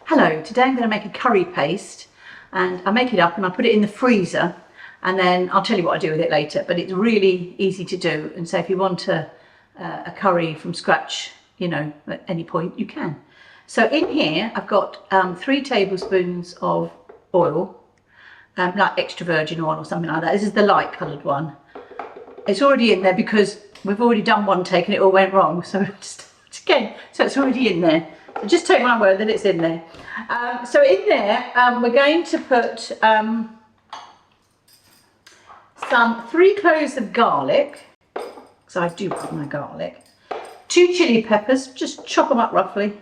Hello, today I'm going to make a curry paste, and I make it up and I put it in the freezer, and then I'll tell you what I do with it later, but it's really easy to do. And so if you want a curry from scratch, you know, at any point you can. So in here I've got 3 tablespoons of oil, like extra virgin oil or something like that. This is the light coloured one. It's already in there because we've already done one take and it all went wrong, so just again, so it's already in there. So just take my word that it's in there. So in there we're going to put some 3 cloves of garlic, because I do put my garlic, 2 chilli peppers, just chop them up roughly,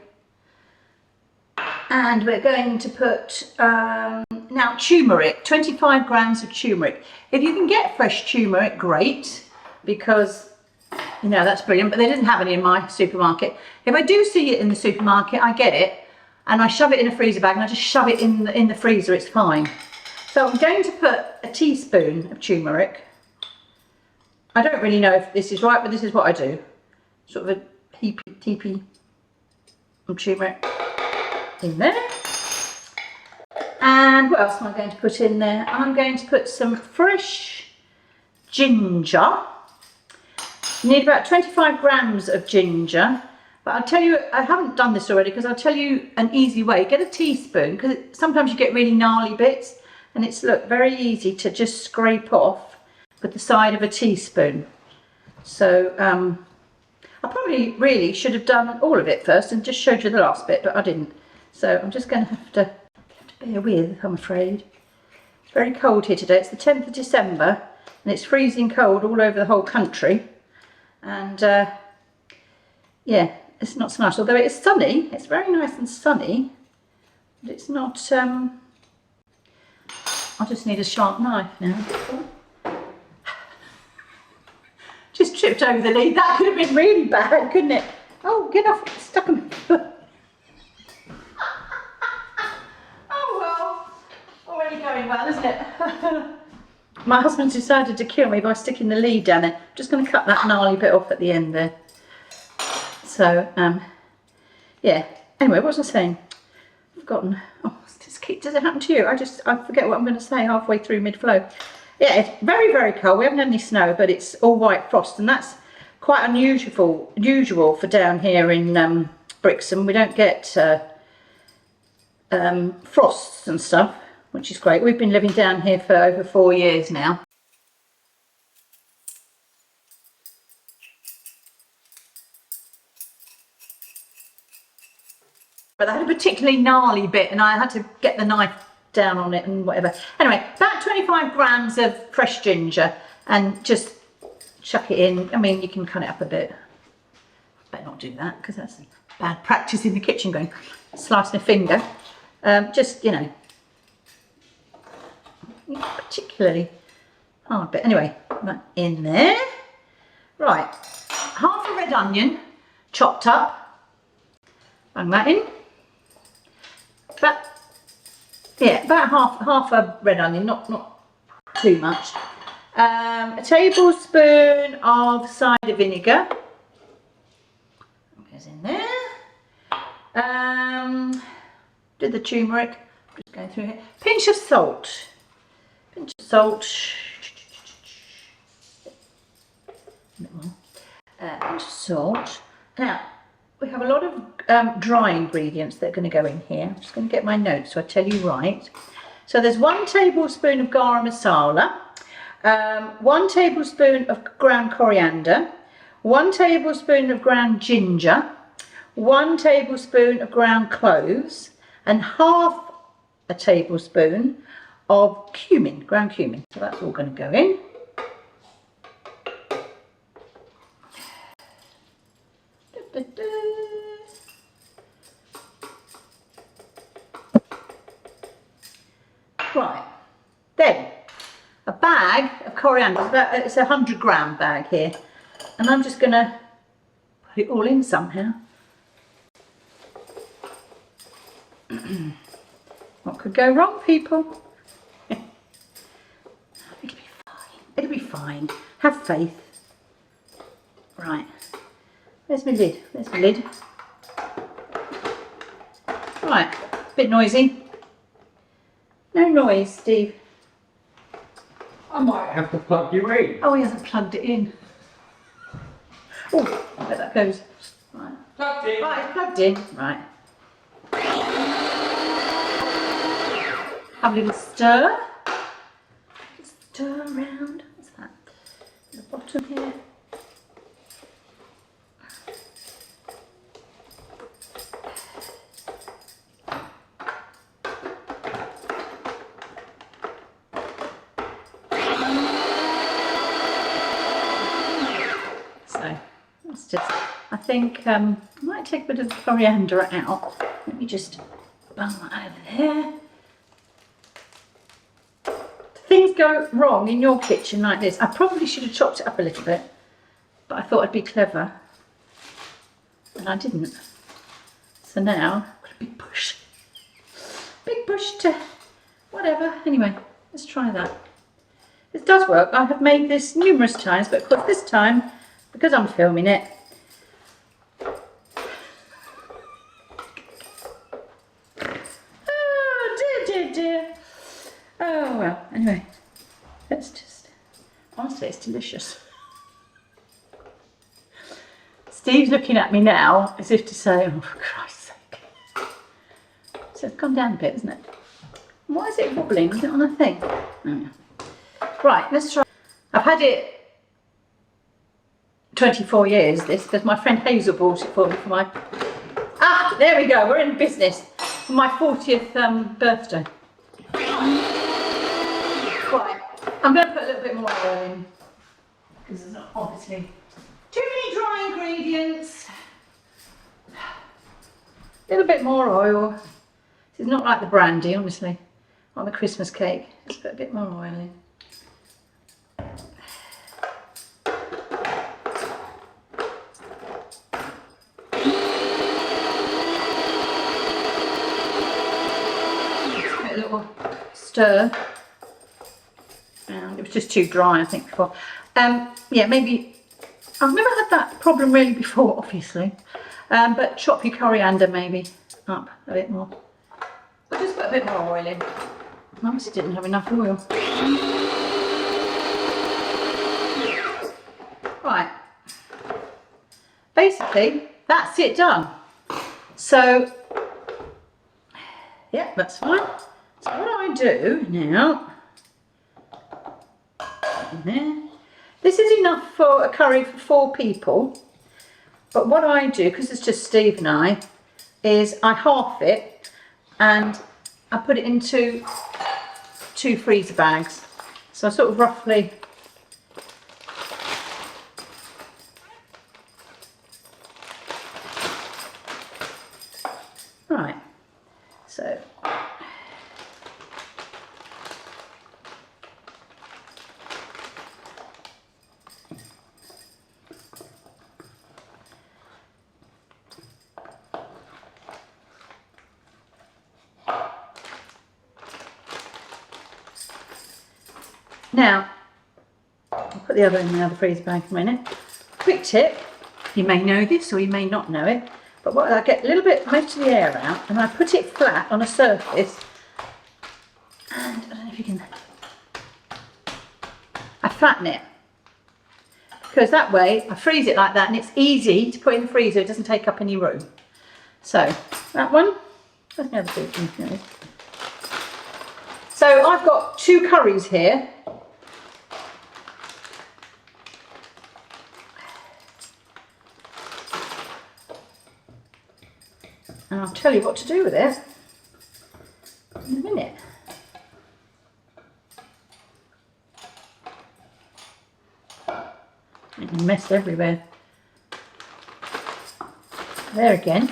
and we're going to put now turmeric, 25 grams of turmeric. If you can get fresh turmeric, great, because you know that's brilliant, but they didn't have any in my supermarket. If I do see it in the supermarket, I get it and I shove it in a freezer bag and I just shove it in the freezer, it's fine. So I'm going to put a teaspoon of turmeric. I don't really know if this is right, but this is what I do. Sort of a heapy of turmeric in there. And what else am I going to put in there? I'm going to put some fresh ginger. You need about 25 grams of ginger. But I'll tell you, I haven't done this already because I'll tell you an easy way. Get a teaspoon, because sometimes you get really gnarly bits, and it's, look, very easy to just scrape off with the side of a teaspoon. So I probably really should have done all of it first and just showed you the last bit, but I didn't. So I'm just going to have to bear with, I'm afraid. It's very cold here today. It's the 10th of December and it's freezing cold all over the whole country. And yeah, it's not so nice, although it is sunny. It's very nice and sunny, but it's not, I just need a sharp knife now. Just tripped over the lead. That could have been really bad, couldn't it? Oh, get off, it's stuck on my foot. Oh well, already going well, isn't it? My husband's decided to kill me by sticking the lead down there. I'm just going to cut that gnarly bit off at the end there. So, yeah. Anyway, what was I saying? I've forgotten. Oh, does it happen to you? I forget what I'm going to say halfway through mid-flow. Yeah, it's very, very cold. We haven't had any snow, but it's all white frost, and that's quite unusual for down here in Brixham. We don't get frosts and stuff, which is great. We've been living down here for over 4 years now. But I had a particularly gnarly bit and I had to get the knife down on it and whatever. Anyway, about 25 grams of fresh ginger, and just chuck it in. I mean, you can cut it up a bit. Better not do that because that's bad practice in the kitchen, going slicing a finger. Just, you know, particularly hard bit. Anyway, that in there. Right, half a red onion chopped up. Bang that in. About half a red onion, not too much. A tablespoon of cider vinegar goes in there. Did the turmeric, just going through here. Pinch of salt. Pinch of salt. Pinch of salt. Now, we have a lot of dry ingredients that are going to go in here. I'm just going to get my notes so I tell you right. So there's 1 tablespoon of garam masala, 1 tablespoon of ground coriander, 1 tablespoon of ground ginger, 1 tablespoon of ground cloves, and half a tablespoon of cumin, ground cumin. So that's all going to go in. Right, then a bag of coriander. It's a 100-gram bag here, and I'm just going to put it all in somehow. What could go wrong, people? It'll be fine. It'll be fine. Have faith. Right. Where's my lid? There's my lid. Right. Bit noisy. No noise, Steve. I might have to plug you in. Oh, he hasn't plugged it in. Oh, I bet that goes. Right. Plugged in. Right, it's plugged in. Right. Have a little stir. Stir around. What's that? At the bottom here. So let's just, I think I might take a bit of coriander out. Let me just bung that over there. Things go wrong in your kitchen like this. I probably should have chopped it up a little bit, but I thought I'd be clever, and I didn't. So now I've got a big push to whatever. Anyway, let's try that. This does work. I have made this numerous times, but of course this time, because I'm filming it, oh dear. Oh well, anyway, let's just, honestly it's delicious. Steve's looking at me now as if to say, oh for Christ's sake. So it's gone down a bit, isn't it? Why is it wobbling? Is it on a thing? Oh, yeah. Right, let's try. I've had it 24 years, this, because my friend Hazel bought it for me for my, there we go, we're in business, for my 40th birthday. Right, I'm going to put a little bit more oil in, because there's obviously too many dry ingredients. A little bit more oil. This is not like the brandy, honestly, on the Christmas cake. Let's put a bit more oil in. A little stir, and it was just too dry I think before. Yeah, maybe I've never had that problem really before, obviously, but chop your coriander maybe up a bit more. I'll just put a bit more oil in. I obviously didn't have enough oil. Right, basically that's it done. So yeah, that's fine. So what I do now, this is enough for a curry for 4 people, but what I do, because it's just Steve and I, is I half it and I put it into 2 freezer bags. So I sort of roughly, right, so now, I'll put the other in the other freezer bag for a minute. Quick tip, you may know this or you may not know it, but what I get a little bit, most of the air out, and I put it flat on a surface, and I don't know if you can, I flatten it, because that way I freeze it like that and it's easy to put in the freezer, it doesn't take up any room. So, that one, where's my other food? So I've got 2 curries here. And I'll tell you what to do with it in a minute. It's a mess everywhere. There again.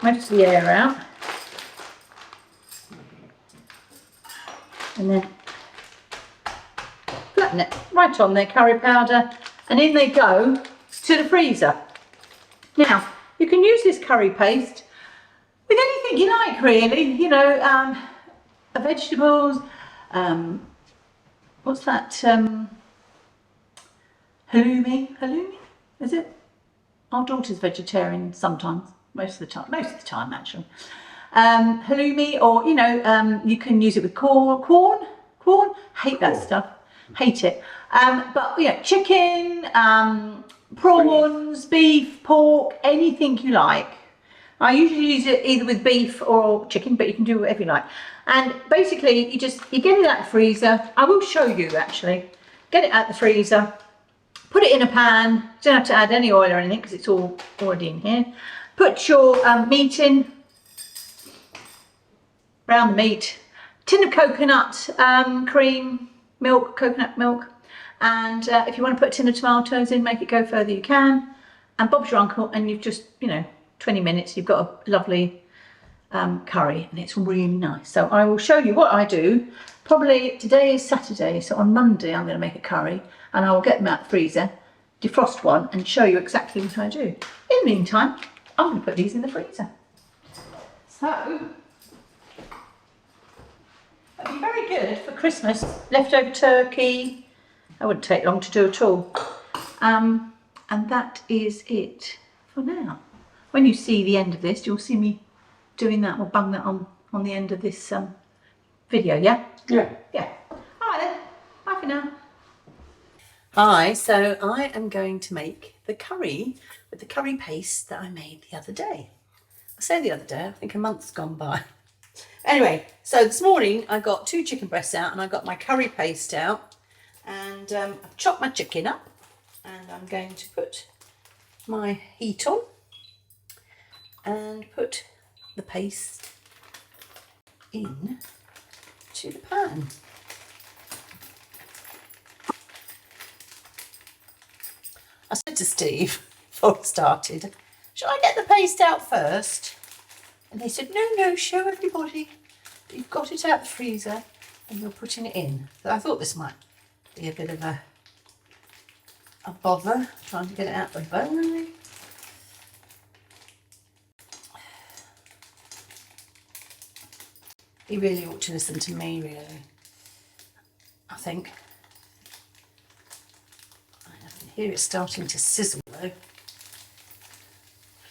Most of the air out. And then flatten it right on there, curry powder, and in they go to the freezer. Now, you can use this curry paste with anything you like, really. You know, vegetables. What's that? Halloumi? Halloumi? Is it? Our daughter's vegetarian sometimes. Most of the time actually. halloumi, or you can use it with corn. Hate that stuff. Hate it. But chicken, prawns, beef, pork, anything you like. I usually use it either with beef or chicken, but you can do whatever you like. And basically, you get it out the freezer. I will show you actually. Get it out the freezer. Put it in a pan. You don't have to add any oil or anything because it's all already in here. Put your meat in. Brown the meat. Tin of coconut cream, milk, coconut milk. And if you want to put a tin of tomatoes in, make it go further, you can. And Bob's your uncle, and you've just, 20 minutes, you've got a lovely curry, and it's really nice. So I will show you what I do. Probably today is Saturday, so on Monday I'm going to make a curry, and I will get them out the freezer, defrost one, and show you exactly what I do. In the meantime, I'm going to put these in the freezer. So it'd be very good for Christmas. Leftover turkey. That wouldn't take long to do at all. And that is it for now. When you see the end of this, you'll see me doing that or bung that on the end of this video, yeah? Yeah. Yeah. All right then. Bye for now. Hi, so I am going to make the curry with the curry paste that I made the other day. I say the other day, I think a month's gone by. Anyway, so this morning I got 2 chicken breasts out and I got my curry paste out, and I've chopped my chicken up, and I'm going to put my heat on and put the paste in to the pan. I said to Steve before I started, should I get the paste out first? And he said, no, show everybody that you've got it out the freezer and you're putting it in. So I thought this might be a bit of a bother, trying to get it out the bone. He really ought to listen to me, really. I think. I can hear it starting to sizzle though.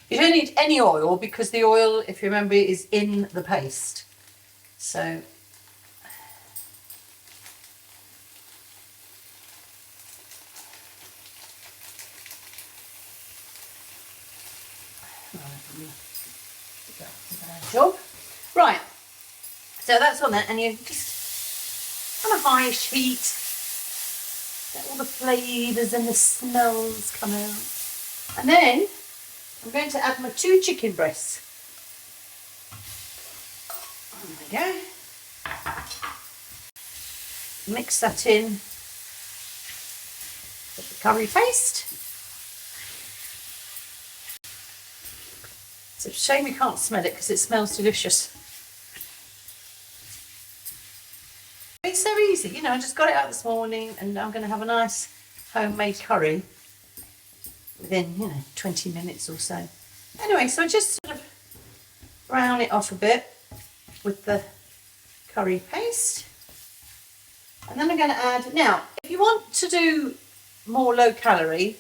You don't need any oil because the oil, if you remember, is in the paste. So job. Right, so that's on there, and you just on a highish heat, let all the flavours and the smells come out. And then I'm going to add my 2 chicken breasts. There we go. Mix that in with the curry paste. It's a shame you can't smell it because it smells delicious. It's so easy, I just got it out this morning, and I'm going to have a nice homemade curry within, 20 minutes or so. Anyway, so I just sort of brown it off a bit with the curry paste. And then I'm going to add, now, if you want to do more low calorie,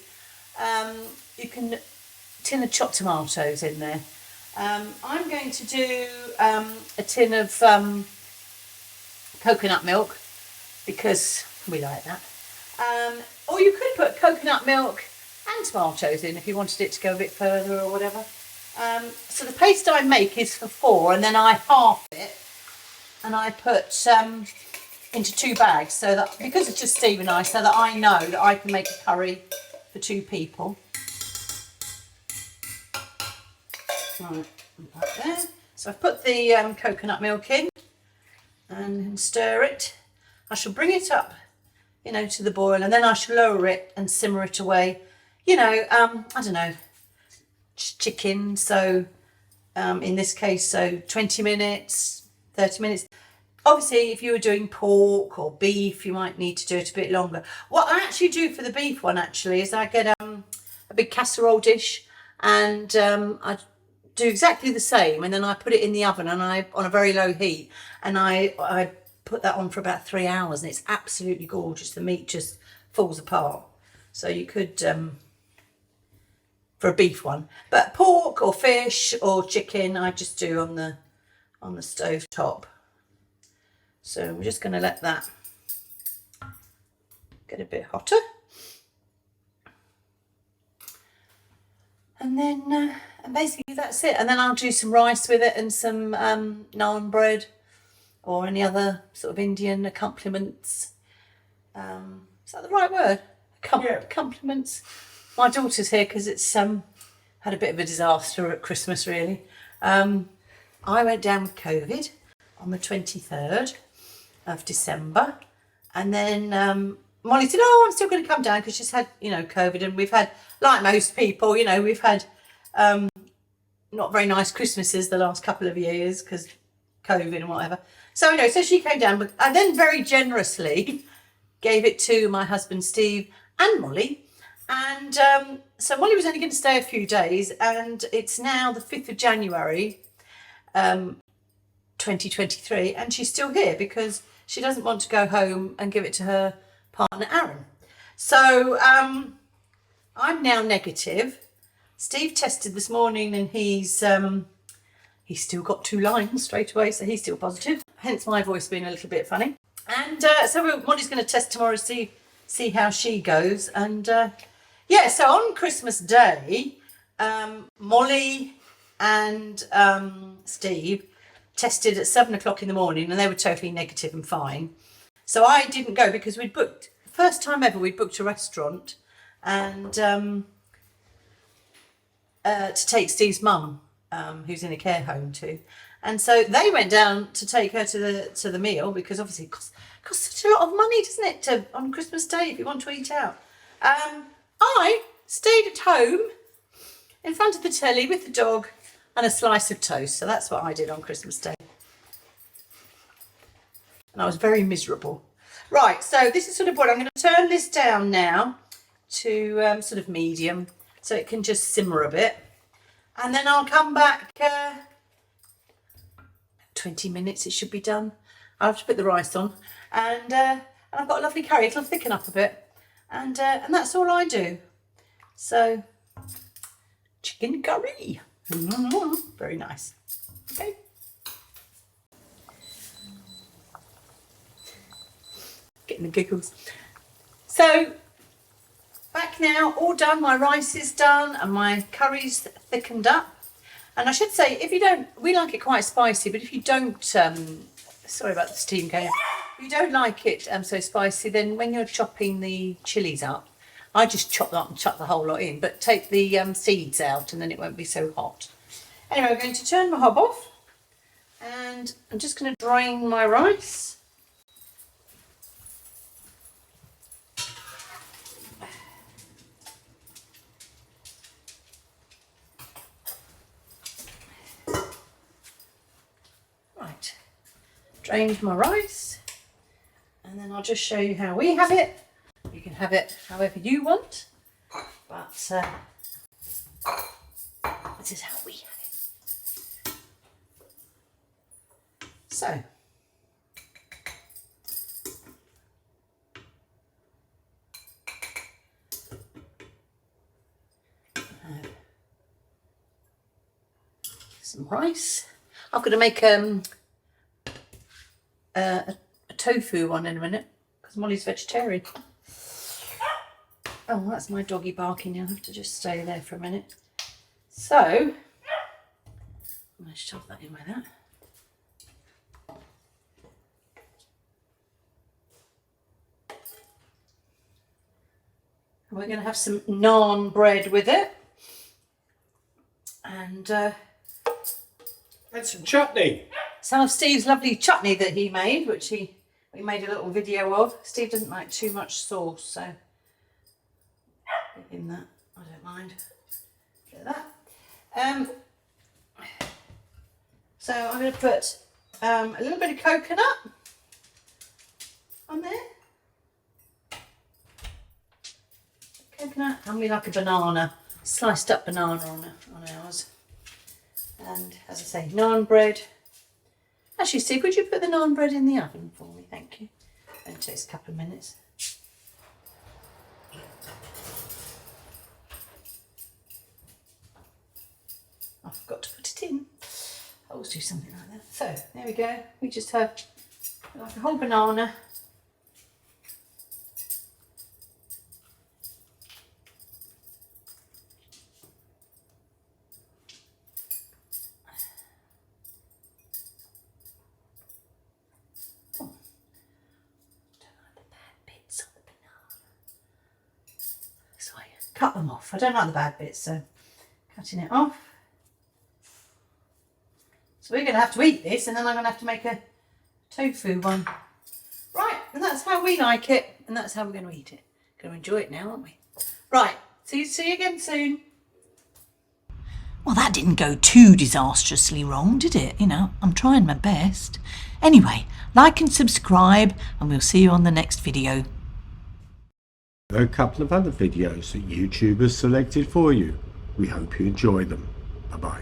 you can tin of chopped tomatoes in there. I'm going to do a tin of coconut milk because we like that. Or you could put coconut milk and tomatoes in if you wanted it to go a bit further or whatever. So the paste I make is for 4, and then I half it and I put into 2 bags, so that because it's just Steve and I, so that I know that I can make a curry for 2 people. Right, like there. So I've put the coconut milk in and stir it. I shall bring it up, to the boil, and then I shall lower it and simmer it away. I don't know, chicken, so in this case, so 20 minutes, 30 minutes. Obviously, if you were doing pork or beef, you might need to do it a bit longer. What I actually do for the beef one, actually, is I get a big casserole dish, and I do exactly the same, and then I put it in the oven, and on a very low heat, and I put that on for about 3 hours, and it's absolutely gorgeous. The meat just falls apart. So you could, for a beef one, but pork or fish or chicken, I just do on the on the stove top. So we're just going to let that get a bit hotter. And then and basically that's it. And then I'll do some rice with it and some naan bread or any other sort of Indian accompaniments. Is that the right word? Accompaniments. My daughter's here because it's had a bit of a disaster at Christmas, really. I went down with COVID on the 23rd of December, and then Molly said, "Oh, I'm still going to come down," because she's had, COVID, and we've had, like most people, we've had not very nice Christmases the last couple of years because COVID and whatever. So anyway, so she came down, but I then very generously gave it to my husband Steve and Molly. And so Molly was only going to stay a few days, and it's now the 5th of January 2023, and she's still here because she doesn't want to go home and give it to her partner Aaron. So I'm now negative. Steve tested this morning and he's still got 2 lines straight away, so he's still positive, hence my voice being a little bit funny. And so Molly's going to test tomorrow to see how she goes. And yeah, so on Christmas Day, Molly and Steve tested at 7 o'clock in the morning, and they were totally negative and fine. So I didn't go because we'd booked, first time ever, we'd booked a restaurant and to take Steve's mum, who's in a care home too. And so they went down to take her to the meal, because obviously it costs such a lot of money, doesn't it, on Christmas Day if you want to eat out. I stayed at home in front of the telly with the dog and a slice of toast. So that's what I did on Christmas Day. And I was very miserable. Right, so this is sort of what I'm going to turn this down now to sort of medium, so it can just simmer a bit. And then I'll come back 20 minutes, it should be done. I'll have to put the rice on, and I've got a lovely curry. It'll thicken up a bit, and that's all I do. So chicken curry, very nice. Okay. Getting the giggles. So back now, all done. My rice is done and my curry's thickened up. And I should say, if you don't, we like it quite spicy, but if you don't, sorry about the steam going, if you don't like it so spicy, then when you're chopping the chillies up, I just chop that up and chuck the whole lot in, but take the seeds out and then it won't be so hot. Anyway, I'm going to turn my hob off and I'm just going to drain my rice. Right, drained my rice, and then I'll just show you how we have it. You can have it however you want, but this is how we have it. So some rice. I've got to make a tofu one in a minute because Molly's vegetarian. Oh, that's my doggy barking. I'll have to just stay there for a minute. So I'm going to shove that in with that. And we're going to have some naan bread with it, and some chutney. some of Steve's lovely chutney that he made, which we made a little video of. Steve doesn't like too much sauce, so give him that. I don't mind. Get that. So I'm going to put a little bit of coconut on there. Coconut, and we like a banana, sliced up banana on ours. And as I say, naan bread. Actually, Steve, would you put the naan bread in the oven for me? Thank you. It takes a couple of minutes. I forgot to put it in. Oh, do something like that. So there we go. We just have like a whole banana. Oh, don't like the bad bits on the banana. So I cut them off. I don't like the bad bits, so cutting it off. So we're going to have to eat this, and then I'm going to have to make a tofu one. Right, and that's how we like it, and that's how we're going to eat it. Going to enjoy it now, aren't we? Right, see you again soon. Well, that didn't go too disastrously wrong, did it? You know, I'm trying my best. Anyway, like and subscribe, and we'll see you on the next video. A couple of other videos that YouTube has selected for you. We hope you enjoy them. Bye-bye.